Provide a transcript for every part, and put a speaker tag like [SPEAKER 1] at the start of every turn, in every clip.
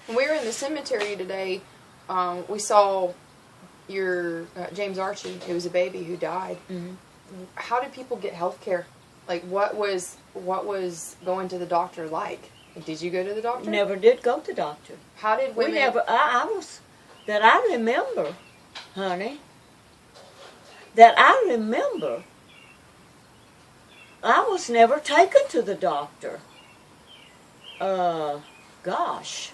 [SPEAKER 1] When we were in the cemetery today, we saw your James Archie. It was a baby who died.
[SPEAKER 2] Mm-hmm.
[SPEAKER 1] How did people get health care? Like, what was going to the doctor like? Did you go to the doctor?
[SPEAKER 2] Never did go to the doctor.
[SPEAKER 1] How did women...
[SPEAKER 2] We never, that I remember, honey, I was never taken to the doctor. Gosh.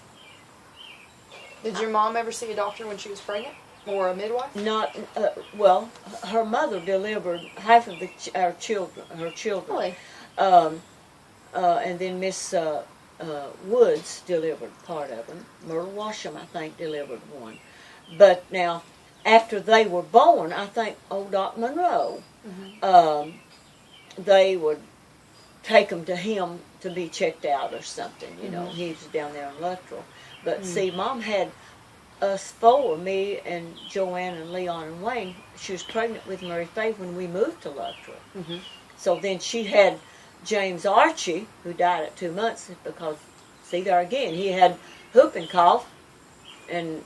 [SPEAKER 1] Did your mom ever see a doctor when she was pregnant? Or a midwife?
[SPEAKER 2] Not, well, her mother delivered half of her children.
[SPEAKER 1] Really?
[SPEAKER 2] And then Miss Woods delivered part of them. Myrtle Washam, I think, delivered one. But now, after they were born, I think old Doc Monroe, they would take them to him to be checked out or something. You know, he was down there in Luttrell. But see, Mom had us four, me and Joanne and Leon and Wayne. She was pregnant with Mary Faye when we moved to Luttrell. So then she had James Archie, who died at 2 months because, see there again, he had whooping cough and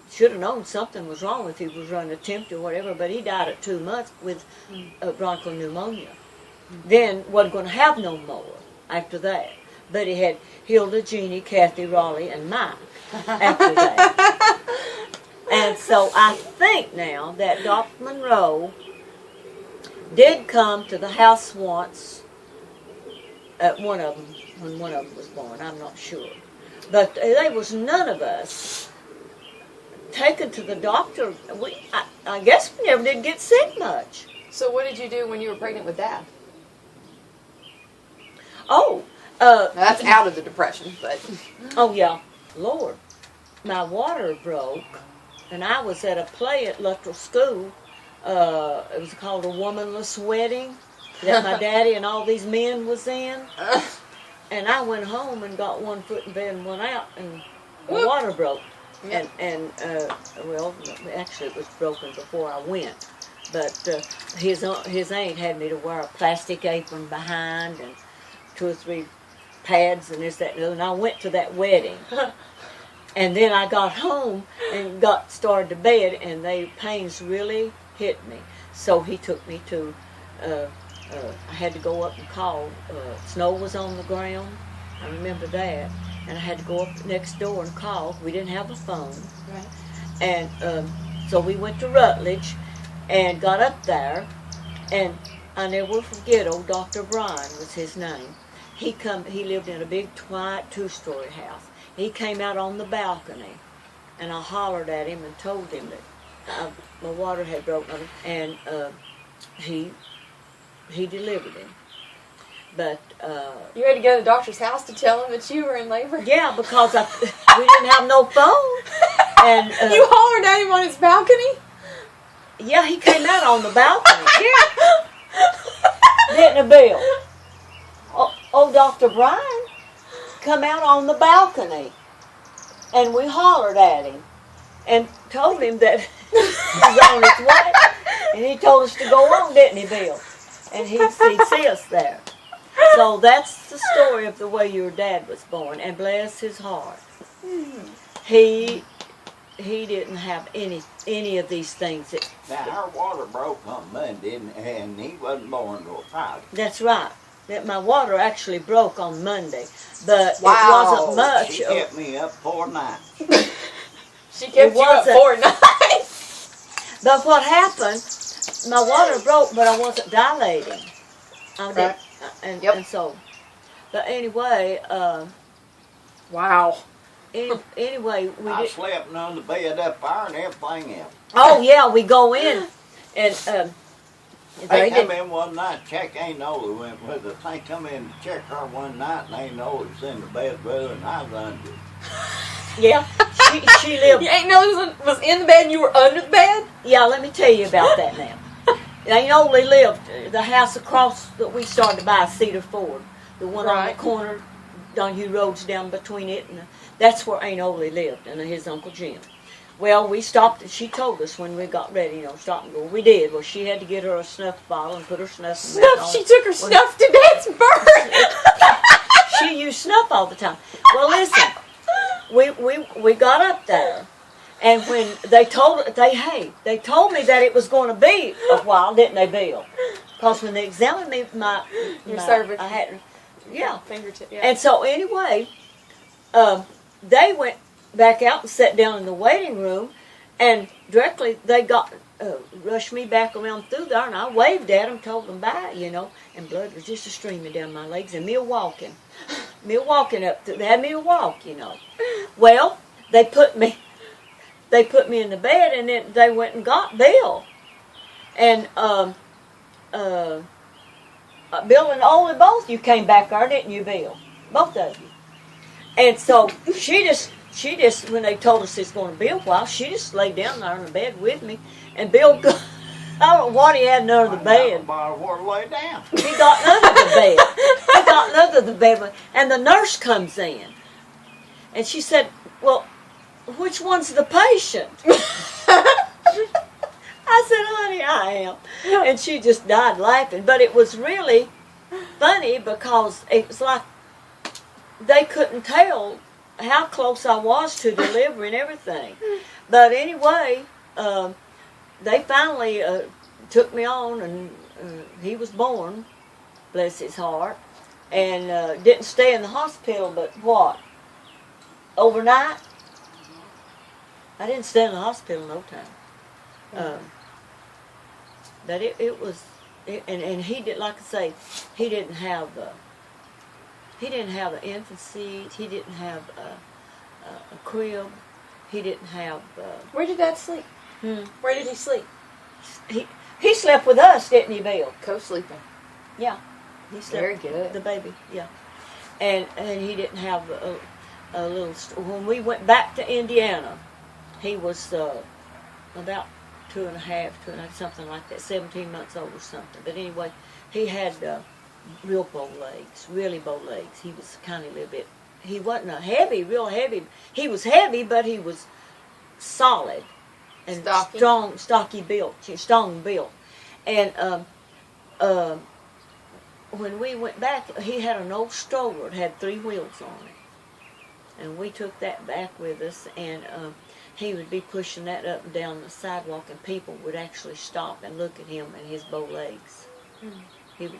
[SPEAKER 2] should have known something was wrong if he was running a temp or whatever, but he died at 2 months with bronchopneumonia. Then wasn't going to have no more after that. But he had Hilda, Jeannie, Kathy, Raleigh, and Mike after that. And so I think now that Dr. Monroe did come to the house once at one of them, when one of them was born, I'm not sure. But there was none of us taken to the doctor. I guess we never did get sick much.
[SPEAKER 1] So what did you do when you were pregnant with Dad?
[SPEAKER 2] Oh.
[SPEAKER 1] Now that's out of the depression, but...
[SPEAKER 2] Oh, yeah. Lord. My water broke, and I was at a play at Luttrell School. It was called A Womanless Wedding that my daddy and all these men was in. And I went home and got one foot in bed and one out, and the water broke. Yep. Well, actually it was broken before I went. But his aunt had me to wear a plastic apron behind and 2 or 3 pads and this, that, and the other. And I went to that wedding. And then I got home and started to bed, and the pains really hit me. So he took me to, I had to go up and call. Snow was on the ground. I remember that. And I had to go up next door and call. We didn't have a phone.
[SPEAKER 1] Right.
[SPEAKER 2] And so we went to Rutledge and got up there. And I never will forget, old Dr. Bryan was his name. He lived in a big white 2-story house. He came out on the balcony, and I hollered at him and told him that my water had broken, and he delivered him. But
[SPEAKER 1] you had to go to the doctor's house to tell him that you were in labor?
[SPEAKER 2] Yeah, because we didn't have no phone. And
[SPEAKER 1] you hollered at him on his balcony?
[SPEAKER 2] Yeah, he came out on the balcony. Yeah. Didn't Bill? Oh, Dr. Bryan come out on the balcony, and we hollered at him and told him that he was on his way, and he told us to go on, didn't he, Bill? And he'd see us there. So that's the story of the way your dad was born, and bless his heart, he didn't have any of these things.
[SPEAKER 3] Now, our water broke on Monday, and he wasn't born till Friday.
[SPEAKER 2] That's right. That my water actually broke on Monday, but it wasn't much.
[SPEAKER 3] She kept me up 4 nights.
[SPEAKER 1] She kept you up 4 nights.
[SPEAKER 2] But what happened, my water broke, but I wasn't dilating.
[SPEAKER 1] Right.
[SPEAKER 2] And so, but anyway,
[SPEAKER 1] wow.
[SPEAKER 2] Anyway,
[SPEAKER 3] I slept on the bed up there and everything else.
[SPEAKER 2] Oh yeah, we go in, and
[SPEAKER 3] they come in one night, check Aunt Olie went with us. They come in to check her one night, and Aunt Olie was in the bed with her, and I was under.
[SPEAKER 2] Yeah, she lived.
[SPEAKER 1] Aunt Olie was in the bed, and you were under the bed?
[SPEAKER 2] Yeah, let me tell you about that now. Aunt Olie lived the house across that we started to buy, Cedar Ford, the one on the corner, Donahue Road's down between it, and that's where Aunt Olie lived, and his Uncle Jim. Well, we stopped, she told us when we got ready, stop and go. We did. Well, she had to get her a snuff bottle and put her snuff in
[SPEAKER 1] Snuff?
[SPEAKER 2] on.
[SPEAKER 1] She took her snuff to Dad's bird.
[SPEAKER 2] She used snuff all the time. Well, listen, we got up there, and when they told me that it was going to be a while, didn't they, Bill? Because when they examined me,
[SPEAKER 1] Your cervix.
[SPEAKER 2] I had, yeah.
[SPEAKER 1] Fingertip. Yeah.
[SPEAKER 2] And so anyway, they went back out and sat down in the waiting room, and directly they rushed me back around through there, and I waved at them, told them bye, and blood was just streaming down my legs, and me walking up. They had me walk, Well, they put me in the bed, and then they went and got Bill, and Bill and Ole, both you came back there, didn't you, Bill? Both of you. And so she just when they told us it's going to be a while, she just laid down there in the bed with me, and Bill, I don't know what he had under the bed.
[SPEAKER 3] He lay down.
[SPEAKER 2] He got under the bed. And the nurse comes in, and she said, "Well, which one's the patient?" I said, "Honey, I am." And she just died laughing. But it was really funny because it was like they couldn't tell how close I was to delivery and everything. But anyway, they finally took me on, and he was born, bless his heart, and didn't stay in the hospital but what? Overnight? I didn't stay in the hospital no time. But it was, and he did, like I say, he didn't have an infant seat. He didn't have a crib. He didn't have.
[SPEAKER 1] Where did Dad sleep? Where did he sleep?
[SPEAKER 2] He slept with us, didn't he, Bill?
[SPEAKER 1] Co-sleeping.
[SPEAKER 2] Yeah, he slept.
[SPEAKER 1] Very good.
[SPEAKER 2] The baby, yeah, and he didn't have a little. When we went back to Indiana, he was about 2.5, something like that, 17 months old or something. But anyway, he had real bow legs, really bow legs. He was kind of a little bit. He wasn't real heavy. He was heavy, but he was solid and
[SPEAKER 1] Stocky.
[SPEAKER 2] strong built. And when we went back, he had an old stroller. It had 3 wheels on it, and we took that back with us. And he would be pushing that up and down the sidewalk, and people would actually stop and look at him and his bow legs.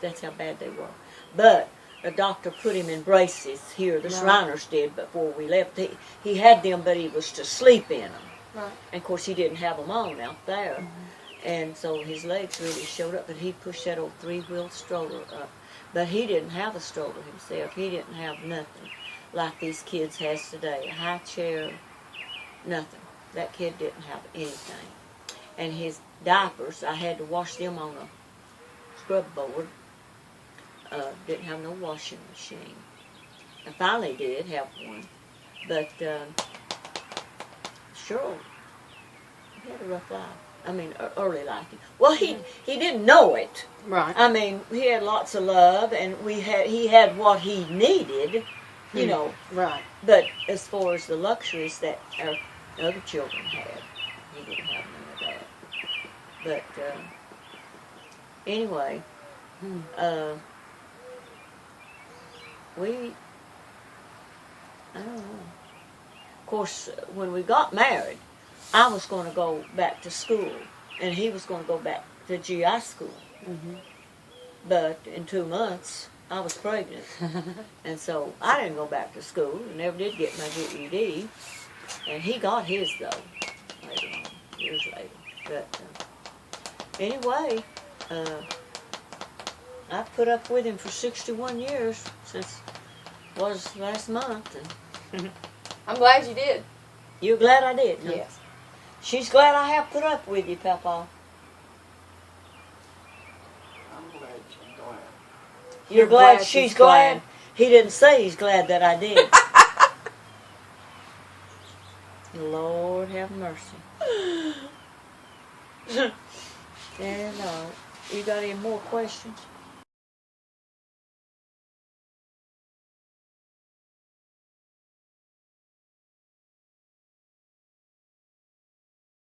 [SPEAKER 2] That's how bad they were. But the doctor put him in braces here. The Shriners did before we left. He had them, but he was to sleep in them.
[SPEAKER 1] Right.
[SPEAKER 2] And of course, he didn't have them on out there. And so his legs really showed up. But he pushed that old 3-wheel stroller up. But he didn't have a stroller himself. He didn't have nothing like these kids has today. A high chair, nothing. That kid didn't have anything. And his diapers, I had to wash them on a scrub board. Didn't have no washing machine. I finally did have one. But sure, he had a rough life. I mean, early life. Well, he didn't know it.
[SPEAKER 1] Right.
[SPEAKER 2] I mean, he had lots of love, and he had what he needed, you know.
[SPEAKER 1] Right.
[SPEAKER 2] But as far as the luxuries that our other children had, he didn't have none of that. But anyway, I don't know. Of course, when we got married, I was going to go back to school, and he was going to go back to GI school. But in 2 months, I was pregnant, and so I didn't go back to school, and never did get my GED. And he got his, though, later on, years later. But anyway, I've put up with him for 61 years, since was last month. And
[SPEAKER 1] I'm glad you did.
[SPEAKER 2] you're glad I did? Huh?
[SPEAKER 1] Yes.
[SPEAKER 2] She's glad I have put up with you, Papa.
[SPEAKER 3] I'm glad she's glad.
[SPEAKER 2] You're glad she's glad? He didn't say he's glad that I did. Lord have mercy. And you got any more questions?